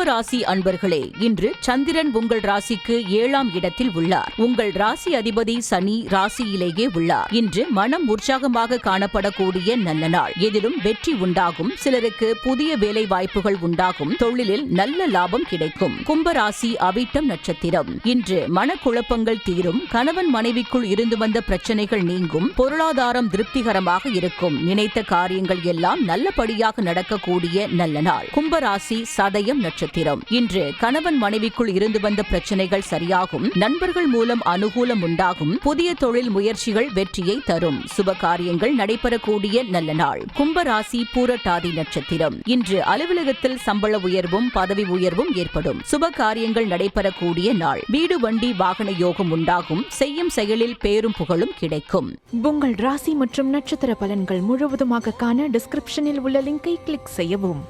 கும்பராசி அன்பர்களே, இன்று சந்திரன் உங்கள் ராசிக்கு 7ஆம் இடத்தில் உள்ளார். உங்கள் ராசி அதிபதி சனி ராசியிலேயே உள்ளார். இன்று மனம் உற்சாகமாக காணப்படக்கூடிய நல்ல நாள். எதிலும் வெற்றி உண்டாகும். சிலருக்கு புதிய வேலை வாய்ப்புகள் உண்டாகும். தொழிலில் நல்ல லாபம் கிடைக்கும். கும்பராசி அவிட்டம் நட்சத்திரம். இன்று மனக்குழப்பங்கள் தீரும். கணவன் மனைவிக்குள் இருந்து வந்த பிரச்சனைகள் நீங்கும். பொருளாதாரம் திருப்திகரமாக இருக்கும். நினைத்த காரியங்கள் எல்லாம் நல்லபடியாக நடக்கக்கூடிய நல்ல நாள். கும்பராசி சதயம் நட்சத்திரம். இன்று கணவன் மனைவிக்குள் இருந்து வந்த பிரச்சனைகள் சரியாகும். நண்பர்கள் மூலம் அனுகூலம் உண்டாகும். புதிய தொழில் முயற்சிகள் வெற்றியை தரும். சுப காரியங்கள் நடைபெறக்கூடிய நல்ல நாள். கும்பராசி பூரட்டாதி நட்சத்திரம். இன்று அலுவலகத்தில் சம்பள உயர்வும் பதவி உயர்வும் ஏற்படும். சுப காரியங்கள் நடைபெறக்கூடிய நாள். வீடு வண்டி வாகன யோகம் உண்டாகும். செய்யும் செயலில் பேரும் புகழும் கிடைக்கும். உங்கள் ராசி மற்றும் நட்சத்திர பலன்கள் முழுவதுமாக காண டிஸ்கிரிப்ஷனில் உள்ள லிங்கை கிளிக் செய்யவும்.